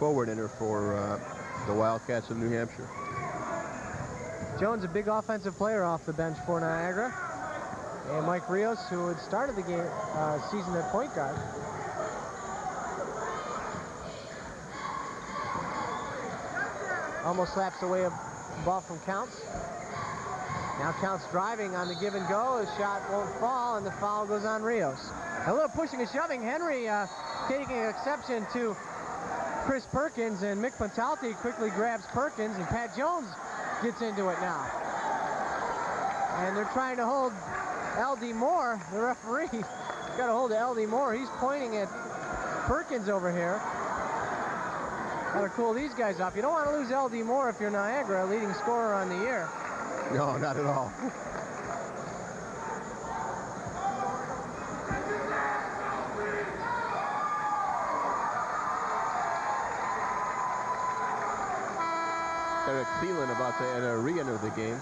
Forward enter for the Wildcats of New Hampshire. Jones, a big offensive player off the bench for Niagara. And Mike Rios, who had started the game season at point guard. Almost slaps away a ball from Counts. Now Counts driving on the give and go. His shot won't fall, and the foul goes on Rios. A little pushing and shoving. Henry taking exception to Chris Perkins, and Mick Pontalti quickly grabs Perkins, and Pat Jones gets into it now. And they're trying to hold L.D. Moore, the referee. Got a hold of L.D. Moore. He's pointing at Perkins over here. Got to cool these guys off. You don't want to lose L.D. Moore if you're Niagara, leading scorer on the year. No, not at all. Eric Thielen about to re-enter the game.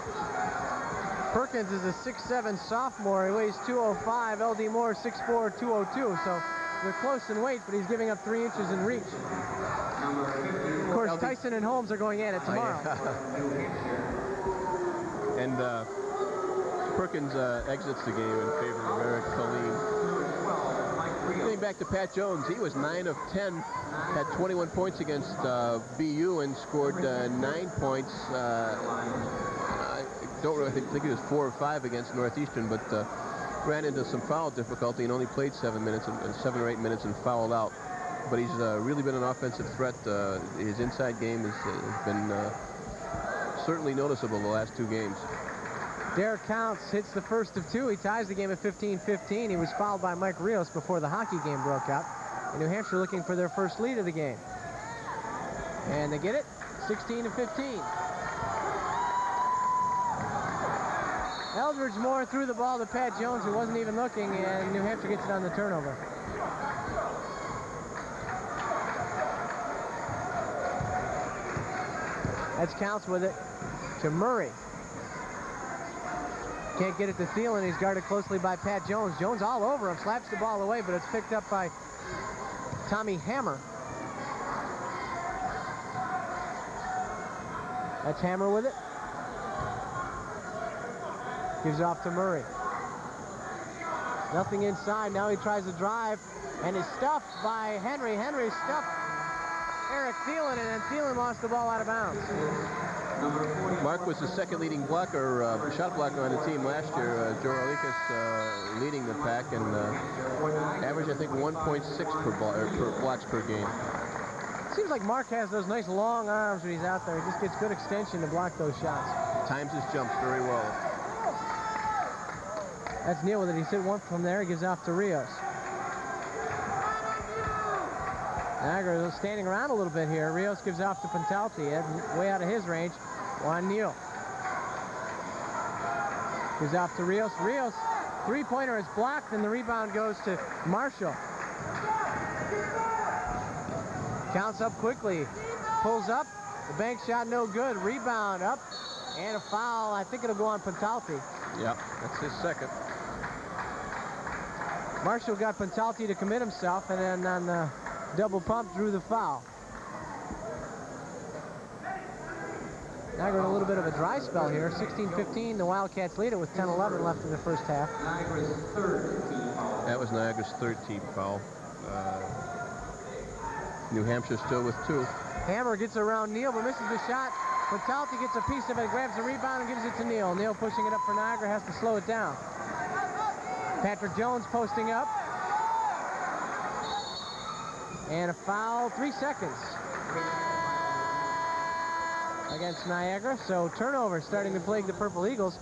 Perkins is a 6'7" sophomore. He weighs 205. L.D. Moore 6'4", 202. So they're close in weight, but he's giving up 3 inches in reach. Of course, Tyson and Holmes are going at it tomorrow. And Perkins exits the game in favor of Eric Thielen. Getting back to Pat Jones, he was 9 of 10, had 21 points against BU and scored 9 points. I don't really think he was 4 or 5 against Northeastern, but ran into some foul difficulty and only played 7 or 8 minutes and fouled out. But he's really been an offensive threat. His inside game has been certainly noticeable the last 2 games. Derek Counts hits the first of 2. He ties the game at 15-15. He was fouled by Mike Rios before the hockey game broke out. And New Hampshire looking for their first lead of the game. And they get it, 16-15. Eldridge Moore threw the ball to Pat Jones, who wasn't even looking, and New Hampshire gets it on the turnover. That's Counts with it to Murray. Can't get it to Thielen. He's guarded closely by Pat Jones. Jones all over him, slaps the ball away, but it's picked up by Tommy Hammer. That's Hammer with it. Gives it off to Murray. Nothing inside. Now he tries to drive and is stuffed by Henry. Henry stuffed Eric Thielen, and then Thielen lost the ball out of bounds. Mark was the second leading blocker, shot blocker on the team last year. Joe Orlikas leading the pack and averaged, I think, 1.6 per blocks per game. Seems like Mark has those nice long arms when he's out there. He just gets good extension to block those shots. Times his jumps very well. That's Neal with it. He's hit one from there. He gives off to Rios. Niagara standing around a little bit here. Rios gives off to Pontalti. Way out of his range. Juan Neal. Gives off to Rios. Rios, three-pointer is blocked, and the rebound goes to Marshall. Counts up quickly. Pulls up. The bank shot no good. Rebound up. And a foul. I think it'll go on Pontalti. Yep, that's his second. Marshall got Pontalti to commit himself, and then on the double pump drew the foul. Niagara in a little bit of a dry spell here. 16-15, the Wildcats lead it with 10-11 left in the first half. That was Niagara's third team foul. New Hampshire still with 2. Hammer gets around Neal, but misses the shot. Pontalti gets a piece of it, grabs the rebound, and gives it to Neal. Neal pushing it up for Niagara, has to slow it down. Patrick Jones posting up. And a foul, 3 seconds against Niagara. So turnover starting to plague the Purple Eagles.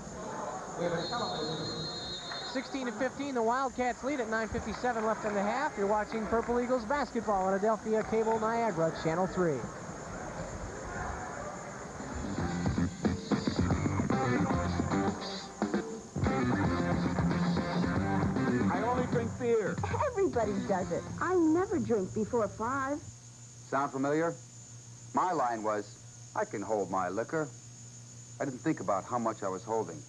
16-15, the Wildcats lead at 9:57 left in the half. You're watching Purple Eagles basketball on Adelphia Cable Niagara, Channel 3. I only drink beer. Everybody does it. I never drink before 5. Sound familiar? My line was, I can hold my liquor. I didn't think about how much I was holding.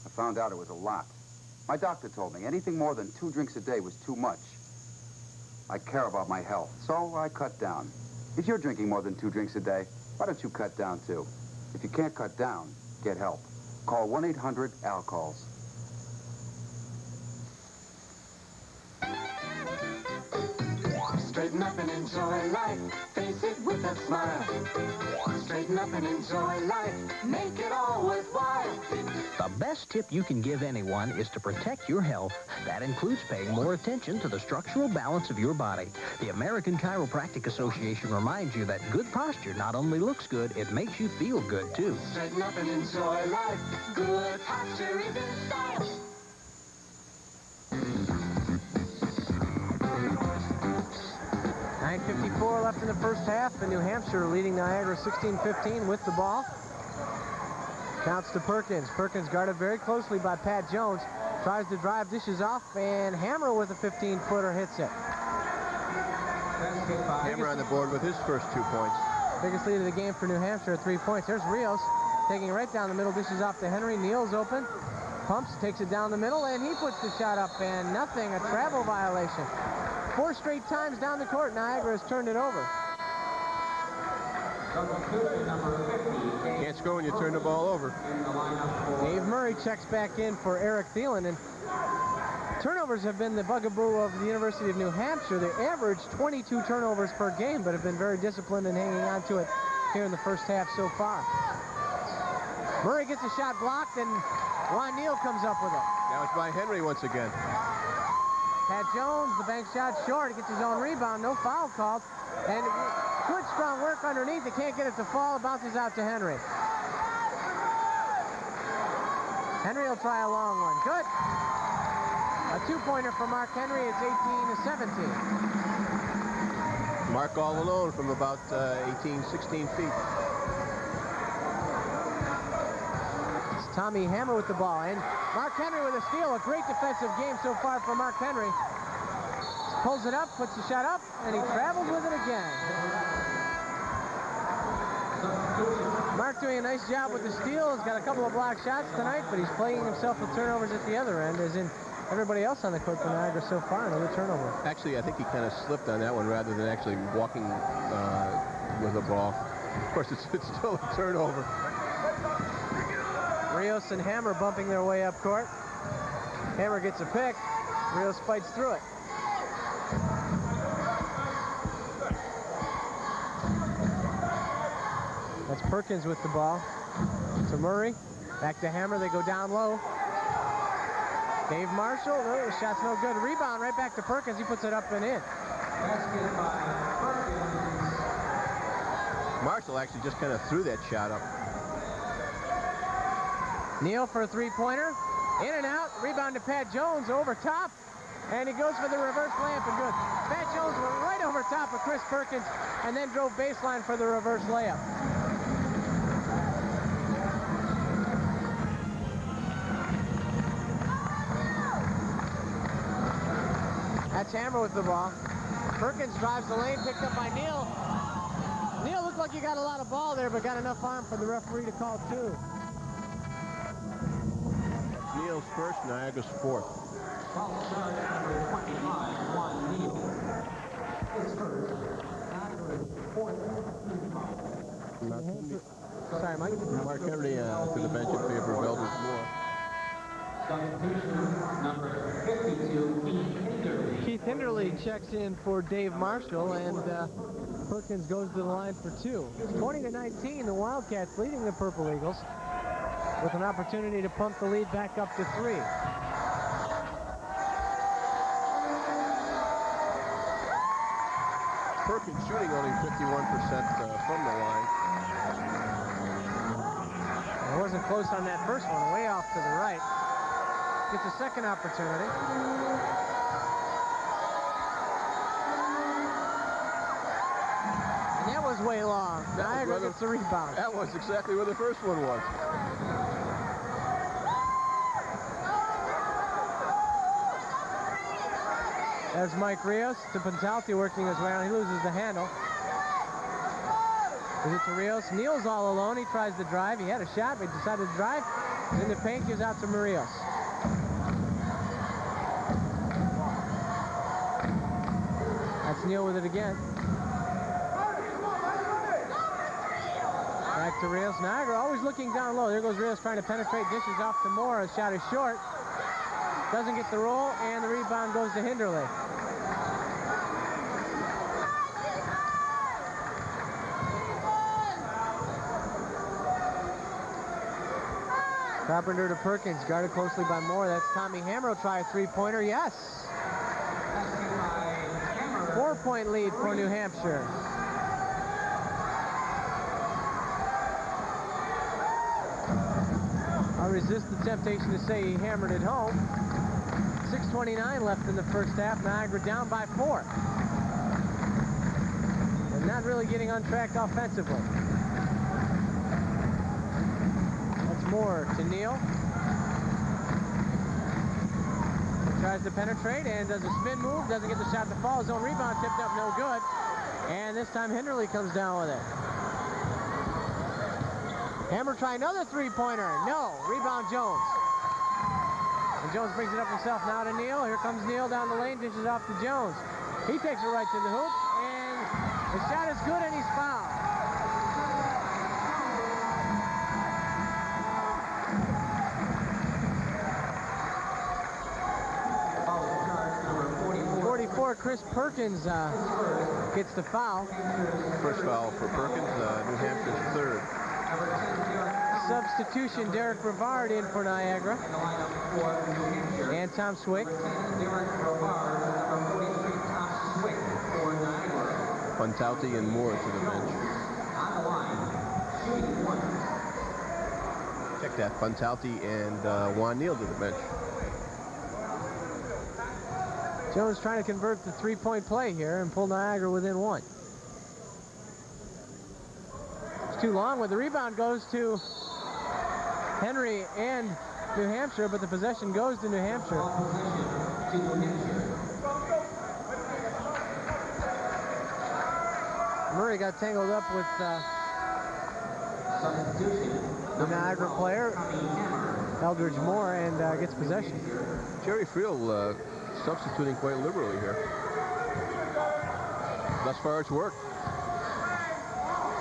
I found out it was a lot. My doctor told me anything more than 2 drinks a day was too much. I care about my health, so I cut down. If you're drinking more than 2 drinks a day, why don't you cut down too? If you can't cut down, get help. Call 1-800-ALCOHOLS. Straighten up and enjoy life. Face it with a smile. Straighten up and enjoy life. Make it all worthwhile. The best tip you can give anyone is to protect your health. That includes paying more attention to the structural balance of your body. The American Chiropractic Association reminds you that good posture not only looks good, it makes you feel good, too. Straighten up and enjoy life. Good posture is in style. .9:54 left in the first half, and New Hampshire leading Niagara 16-15 with the ball. Counts to Perkins. Perkins guarded very closely by Pat Jones. Tries to drive, dishes off, and Hammer with a 15-footer hits it. Hammer on the board with his first 2 points. Biggest lead of the game for New Hampshire, 3 points. There's Rios taking it right down the middle, dishes off to Henry. Neal's open, pumps, takes it down the middle, and he puts the shot up, and nothing, a travel violation. 4 straight times down the court, Niagara has turned it over. Can't score when you turn the ball over. Dave Murray checks back in for Eric Thielen, and turnovers have been the bugaboo of the University of New Hampshire. They average 22 turnovers per game, but have been very disciplined in hanging on to it here in the first half so far. Murray gets a shot blocked, and Ron Neal comes up with it. Now it's by Henry once again. Pat Jones, the bank shot short. He gets his own rebound. No foul called. And good strong work underneath. They can't get it to fall. It bounces out to Henry. Henry will try a long one. Good. A 2-pointer for Mark Henry. It's 18-17. Mark all alone from about 16 feet. It's Tommy Hammer with the ball. And Mark Henry with a steal. A great defensive game so far for Mark Henry. Pulls it up, puts the shot up, and he travels with it again. Mark doing a nice job with the steal. He's got a couple of block shots tonight, but he's plaguing himself with turnovers at the other end, as in everybody else on the court for Niagara so far. Another turnover. Actually, I think he kind of slipped on that one rather than actually walking with the ball. Of course, it's still a turnover. Rios and Hammer bumping their way up court. Hammer gets a pick. Rios fights through it. That's Perkins with the ball. To Murray. Back to Hammer. They go down low. Dave Marshall. No, the shot's no good. Rebound right back to Perkins. He puts it up and in. Marshall actually just kind of threw that shot up. Neal for a 3-pointer. In and out. Rebound to Pat Jones over top. And he goes for the reverse layup and good. Pat Jones went right over top of Chris Perkins and then drove baseline for the reverse layup. That's Hammer with the ball. Perkins drives the lane, picked up by Neal. Neal looked like he got a lot of ball there, but got enough arm for the referee to call 2. Neal's first, Niagara's fourth. Sorry, Mike. Mark Henry to the bench in favor of Eldridge Moore. Keith Hinderly checks in for Dave Marshall, and Perkins goes to the line for 2. It's 20-19, the Wildcats leading the Purple Eagles with an opportunity to pump the lead back up to 3. Perkins shooting only 51% from the line. It wasn't close on that first one, way off to the right. Gets a second opportunity. And that was way long. Niagara gets the rebound. That was exactly where the first one was. There's Mike Rios to Pentalti working his way on. He loses the handle. Gives it to Rios. Neal's all alone. He tries to drive. He had a shot, but he decided to drive. In the paint, gives out to Rios. That's Neal with it again. to Rios. Niagara always looking down low. There goes Rios trying to penetrate. Dishes off to Moore. His shot is short. Doesn't get the roll, and the rebound goes to Hinderley. Carpenter to Perkins, guarded closely by Moore. That's Tommy Hammer will try a three-pointer. Yes. 4-point lead for New Hampshire. I'll resist the temptation to say he hammered it home. 6:29 left in the first half. Niagara down by 4. And not really getting on track offensively. Moore to Neal. Tries to penetrate and does a spin move. Doesn't get the shot to fall. His own rebound tipped up, no good. And this time Hinderley comes down with it. Hammer try another three-pointer. No. Rebound Jones. And Jones brings it up himself now to Neal. Here comes Neal down the lane. Dishes off to Jones. He takes it right to the hoop. And the shot is good and he's fouled. Chris Perkins gets the foul. First foul for Perkins, New Hampshire's third. Substitution, Derek Brevard in for Niagara. And Tom Swick. Fontauti and Moore to the bench. Check that, Fontauti and Juan Neal to the bench. Jones trying to convert the three-point play here and pull Niagara within 1. It's too long, where the rebound goes to Henry and New Hampshire, but the possession goes to New Hampshire. Murray got tangled up with the Niagara player, Eldridge Moore, and gets possession. Jerry Friel substituting quite liberally here. Thus far, it's worked.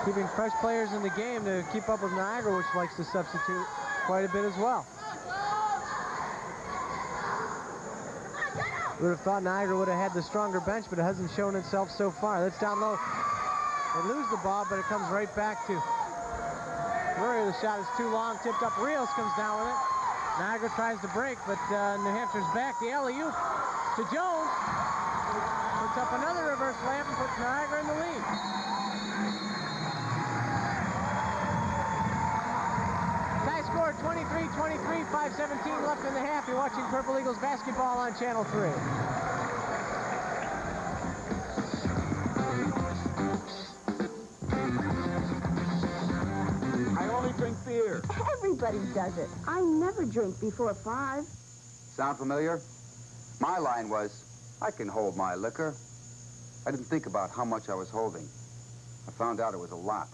Keeping fresh players in the game to keep up with Niagara, which likes to substitute quite a bit as well. Would have thought Niagara would have had the stronger bench, but it hasn't shown itself so far. That's down low. They lose the ball, but it comes right back to Murray. The shot is too long, tipped up. Rios comes down with it. Niagara tries to break, but New Hampshire's back. The alley-oop to Jones. Puts up another reverse layup and puts Niagara in the lead. Tie score 23-23, 5:17 left in the half. You're watching Purple Eagles basketball on Channel 3. I only drink beer. Everybody does it. I never drink before 5. Sound familiar? My line was, I can hold my liquor. I didn't think about how much I was holding. I found out it was a lot.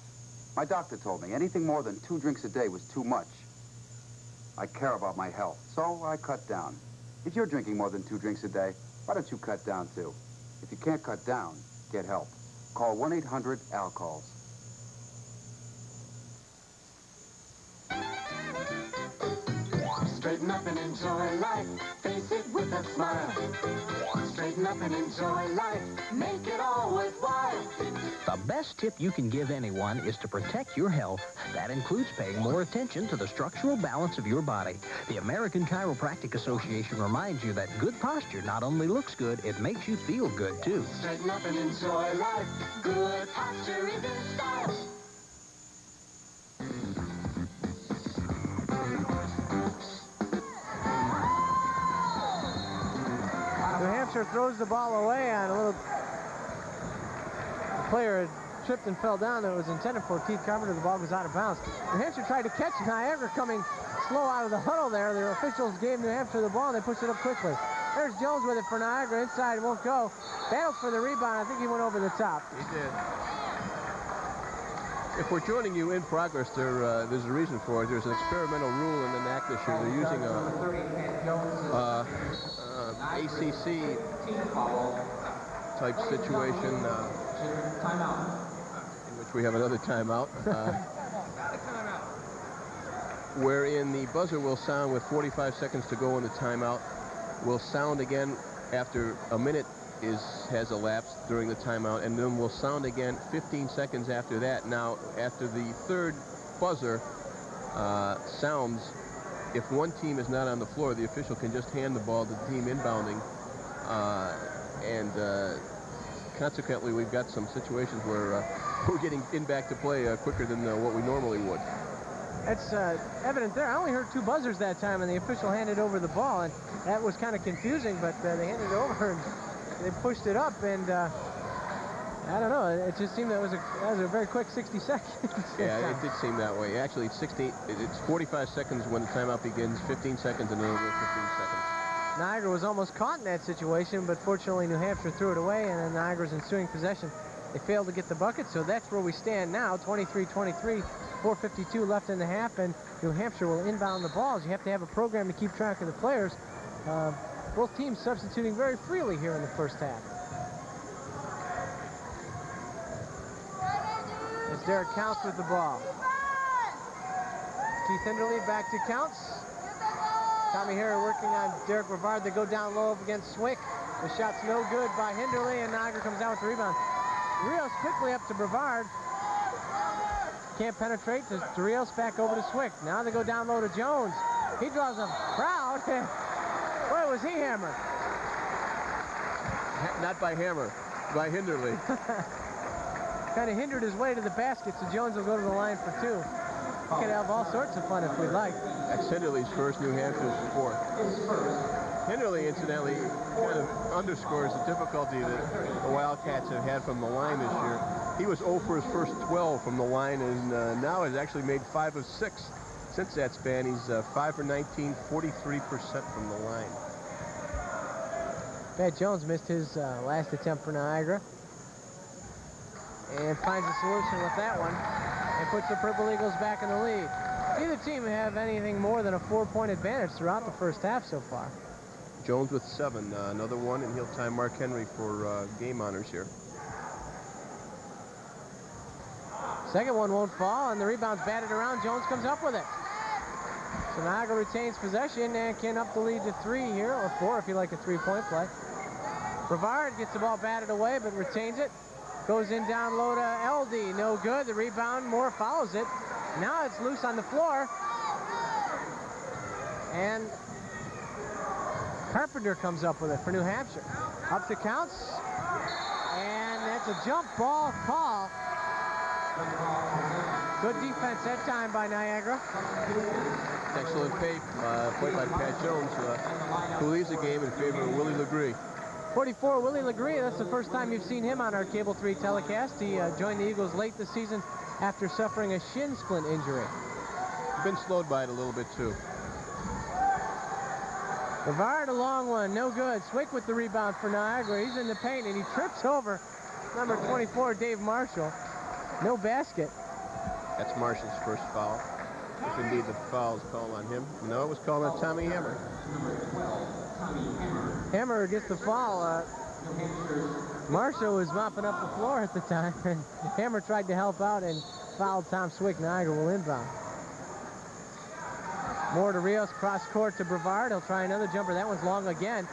My doctor told me anything more than 2 drinks a day was too much. I care about my health, so I cut down. If you're drinking more than 2 drinks a day, why don't you cut down too? If you can't cut down, get help. Call 1-800-ALCOHOLS. Straighten up and enjoy life. Face it with a smile. Straighten up and enjoy life. Make it all worthwhile. The best tip you can give anyone is to protect your health. That includes paying more attention to the structural balance of your body. The American Chiropractic Association reminds you that good posture not only looks good, it makes you feel good too. Straighten up and enjoy life. Good posture is in style. New Hampshire throws the ball away on a little player had tripped and fell down that was intended for Keith Carpenter. The ball goes out of bounds. New Hampshire tried to catch Niagara coming slow out of the huddle there. The officials gave New Hampshire the ball and they pushed it up quickly. There's Jones with it for Niagara. Inside, won't go. Battles for the rebound. I think he went over the top. He did. If we're joining you in progress, there's a reason for it. There's an experimental rule in the NAC this year. They're using ACC type situation in which we have another timeout. wherein the buzzer will sound with 45 seconds to go in the timeout. Will sound again after a minute has elapsed during the timeout, and then will sound again 15 seconds after that. Now, after the third buzzer sounds, if one team is not on the floor, the official can just hand the ball to the team inbounding, and consequently, we've got some situations where we're getting back to play quicker than what we normally would. It's evident there. I only heard 2 buzzers that time, and the official handed over the ball, and that was kind of confusing, but they handed it over, and they pushed it up, and I don't know. It just seemed that was a very quick 60 seconds. Yeah, it did seem that way. Actually, it's 45 seconds when the timeout begins, 15 seconds, and another 15 seconds. Niagara was almost caught in that situation, but fortunately New Hampshire threw it away, and in Niagara's ensuing possession, they failed to get the bucket, so that's where we stand now, 23-23, 4:52 left in the half, and New Hampshire will inbound the balls. You have to have a program to keep track of the players. Both teams substituting very freely here in the first half. As Derek Counts with the ball. Keith Hinderly back to Counts. Tommy Harry working on Derek Brevard. They go down low up against Swick. The shot's no good by Hinderly, and Niagara comes out with the rebound. Rios quickly up to Brevard. Can't penetrate to Rios, back over to Swick. Now they go down low to Jones. He draws a crowd. Boy, was he hammered. Not by Hammer, by Hinderly. Kind of hindered his way to the basket, so Jones will go to the line for 2. We could have all sorts of fun if we'd like. That's Hinderly's first, New Hampshire's fourth. Hinderly, incidentally, kind of underscores the difficulty that the Wildcats have had from the line this year. He was 0 for his first 12 from the line, and now has actually made 5 of 6 since that span. He's 5 for 19, 43% from the line. Pat Jones missed his last attempt for Niagara, and finds a solution with that one, and puts the Purple Eagles back in the lead. Neither team have anything more than a 4-point advantage throughout the first half so far. Jones with 7, another one, and he'll tie Mark Henry for game honors here. Second one won't fall, and the rebound's batted around. Jones comes up with it. So Niagara retains possession and can up the lead to 3 here, or 4 if you like a 3-point play. Brevard gets the ball batted away, but retains it. Goes in down low to LD. No good. The rebound, Moore follows it. Now it's loose on the floor. And Carpenter comes up with it for New Hampshire. Up to Counts. And that's a jump ball call. Good defense that time by Niagara. Excellent play by Pat Jones, who leaves the game in favor of Willie Legree. 44, Willie Legree. That's the first time you've seen him on our Cable 3 telecast. He joined the Eagles late this season after suffering a shin splint injury. Been slowed by it a little bit, too. Brevard, a long one, no good. Swick with the rebound for Niagara. He's in the paint, and he trips over number 24, Dave Marshall. No basket. That's Marshall's first foul. If indeed the foul is called on him. No, it was called on Tommy Hammer. Hammer gets the foul. Marshall was mopping up the floor at the time, and Hammer tried to help out and fouled Tom Swick. Niagara will inbound. Moore to Rios, cross court to Brevard. He'll try another jumper. That one's long again.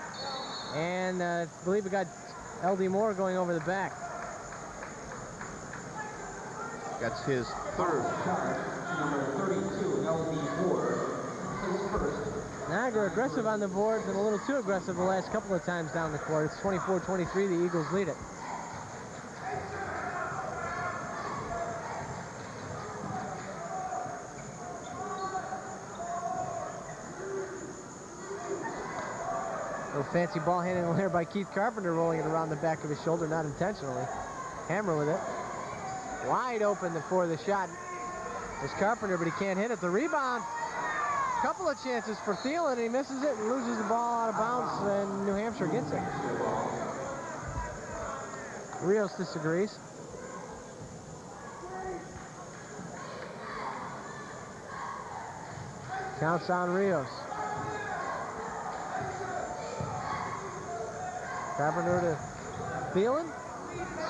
And I believe we got LD Moore going over the back. That's his third. Number 32, LD Moore, his first. Niagara aggressive on the boards and a little too aggressive the last couple of times down the court. It's 24-23. The Eagles lead it. Little fancy ball handling there by Keith Carpenter, rolling it around the back of his shoulder, not intentionally. Hammer with it. Wide open for the shot is Carpenter, but he can't hit it. The rebound. Couple of chances for Thielen, and he misses it and loses the ball out of bounds, and New Hampshire gets it. Rios disagrees. Counts on Rios. Carpenter to Thielen.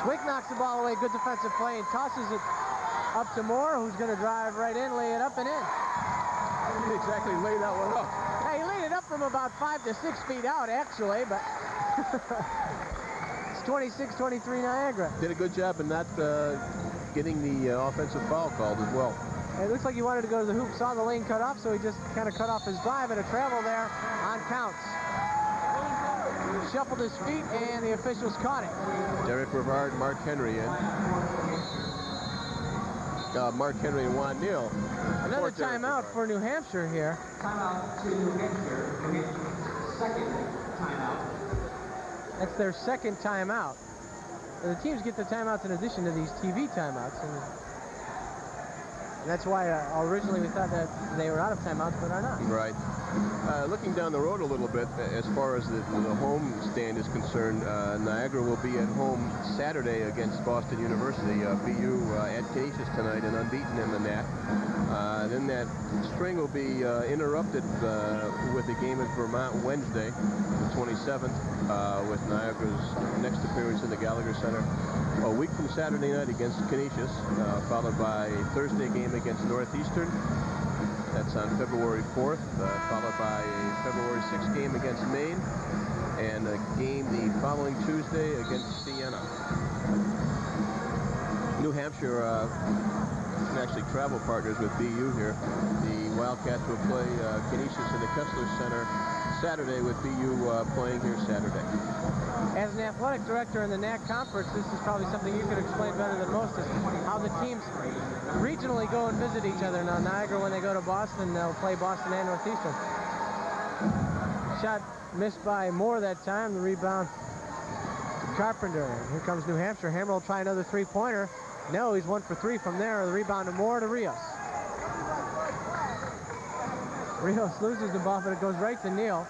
Swick knocks the ball away. Good defensive play and tosses it up to Moore, who's going to drive right in, lay it up and in. Didn't exactly lay that one up. Yeah, he laid it up from about 5 to 6 feet out, actually, but it's 26-23 Niagara. Did a good job in not getting the offensive foul called as well. It looks like he wanted to go to the hoop, saw the lane cut off, so he just kind of cut off his drive, and a travel there on counts. Shuffled his feet, and the officials caught it. Derek Rivard, Mark Henry in. Mark Henry and Juan Neal. Another timeout for New Hampshire here. Timeout to New Hampshire. New Hampshire's second timeout. That's their second timeout. The teams get the timeouts in addition to these TV timeouts. And that's why originally we thought that they were out of timeouts, but are not. Right. Looking down the road a little bit, as far as the home stand is concerned, Niagara will be at home Saturday against Boston University. BU at Canisius tonight and unbeaten in the NAC. Then that string will be interrupted with a game at Vermont Wednesday, the 27th, with Niagara's next appearance in the Gallagher Center. A week from Saturday night against Canisius, followed by a Thursday game against Northeastern. That's on February 4th, followed by a February 6th game against Maine, and a game the following Tuesday against Siena. New Hampshire actually travel partners with BU here. The Wildcats will play Canisius in the Kessler Center Saturday, with BU playing here Saturday. As an athletic director in the NAC conference, this is probably something you could explain better than most, is how the teams regionally go and visit each other. Now, Niagara, when they go to Boston, they'll play Boston and Northeastern. Shot missed by Moore that time. The rebound to Carpenter. Here comes New Hampshire. Hammer will try another three-pointer. No, he's 1 for 3 from there. The rebound to Moore to Rios. Rios loses the ball, but it goes right to Neal.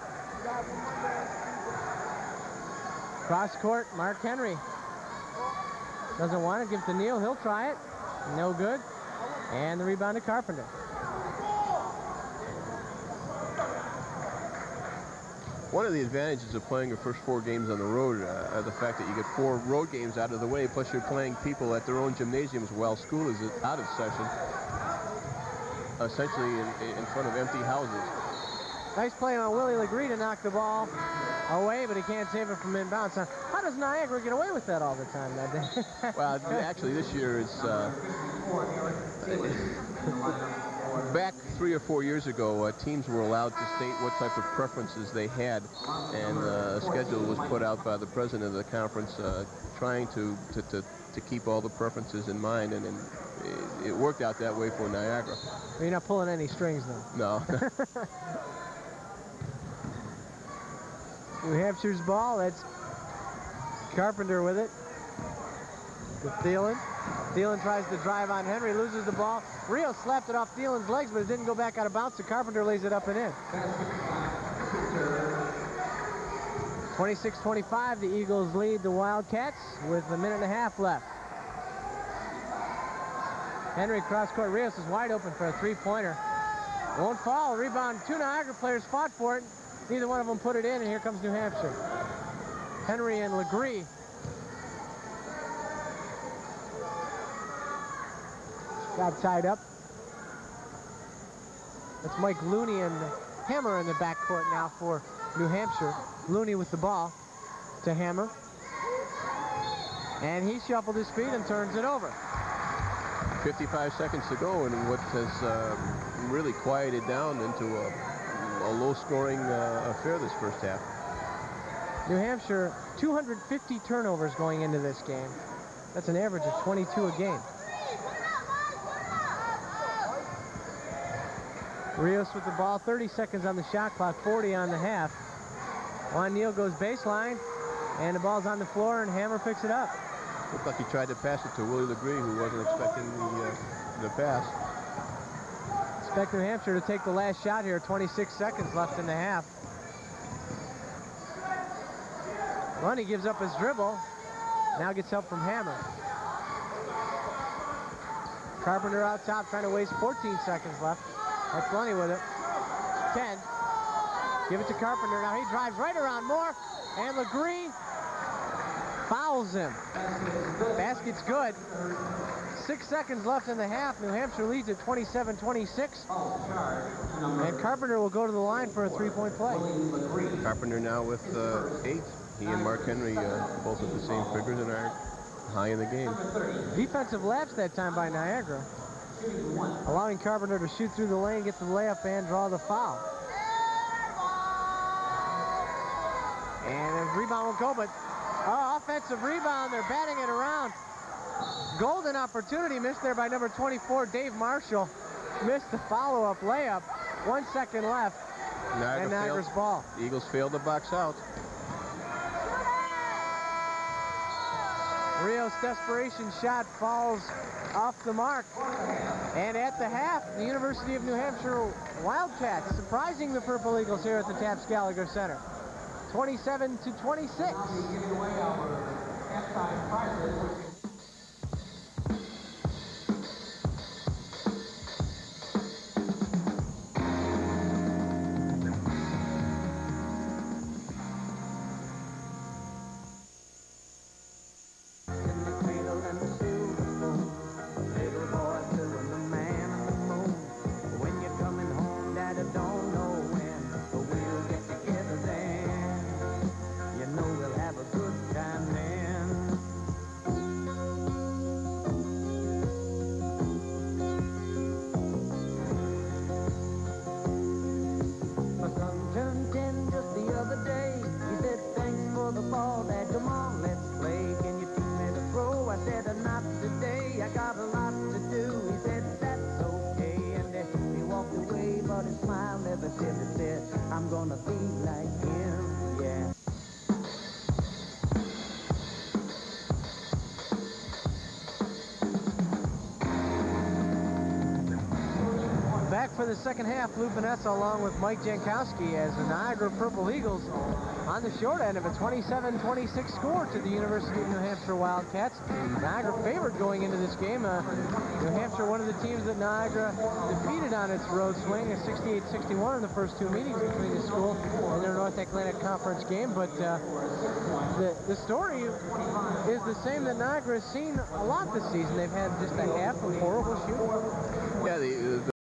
Cross court, Mark Henry. Doesn't want it, gives to Neal. He'll try it. No good. And the rebound to Carpenter. One of the advantages of playing your first 4 games on the road are the fact that you get 4 road games out of the way, plus you're playing people at their own gymnasiums while school is out of session, essentially in front of empty houses. Nice play on Willie Legree to knock the ball away, but he can't save it from inbounds. Now, how does Niagara get away with that all the time that day? Well, actually, this year it's back 3 or 4 years ago, teams were allowed to state what type of preferences they had, and a schedule was put out by the president of the conference trying to keep all the preferences in mind, and it worked out that way for Niagara. You're not pulling any strings, though. No. New Hampshire's ball. That's Carpenter with it. To Thielen. Thielen tries to drive on Henry, loses the ball. Rios slapped it off Thielen's legs, but it didn't go back out of bounds, so Carpenter lays it up and in. 26-25, the Eagles lead the Wildcats with a minute and a half left. Henry cross-court. Rios is wide open for a three-pointer. Won't fall. Rebound. 2 Niagara players fought for it. Neither one of them put it in, and here comes New Hampshire. Henry and Legree. Got tied up. That's Mike Looney and Hammer in the backcourt now for New Hampshire. Looney with the ball to Hammer. And he shuffled his feet and turns it over. 55 seconds to go, and what has really quieted down into a low-scoring affair this first half. New Hampshire, 250 turnovers going into this game. That's an average of 22 a game. Rios with the ball, 30 seconds on the shot clock, 40 on the half. Juan Neal goes baseline, and the ball's on the floor, and Hammer picks it up. Looked like he tried to pass it to Willie Legree, who wasn't expecting the pass. Expect New Hampshire to take the last shot here. 26 seconds left in the half. Lundy gives up his dribble. Now gets help from Hammer. Carpenter out top trying to waste 14 seconds left. That's Lundy with it. 10. Give it to Carpenter. Now he drives right around Moore. And Legree fouls him. Basket's good. 6 seconds left in the half. New Hampshire leads at 27-26. And Carpenter will go to the line for a three-point play. Carpenter now with 8. He and Mark Henry both at the same figures and are high in the game. Defensive lapse that time by Niagara, allowing Carpenter to shoot through the lane, get the layup, and draw the foul. And the rebound will go, but offensive rebound. They're batting it around. Golden opportunity missed there by number 24, Dave Marshall. Missed the follow-up layup. 1 second left. And Niagara's ball. The Eagles failed to box out. Rios' desperation shot falls off the mark. And at the half, the University of New Hampshire Wildcats surprising the Purple Eagles here at the Taps Gallagher Center. 27-26. I'm gonna be like him, yeah. Back for the second half, Lou Vanessa along with Mike Jankowski as the Niagara Purple Eagles on the short end of a 27-26 score to the University of New Hampshire Wildcats. Niagara favored going into this game. New Hampshire, one of the teams that Niagara defeated on its road swing, a 68-61 in the first two meetings between the school and their North Atlantic Conference game. But the story is the same that Niagara has seen a lot this season. They've had just a half of horrible shooting. Yeah, the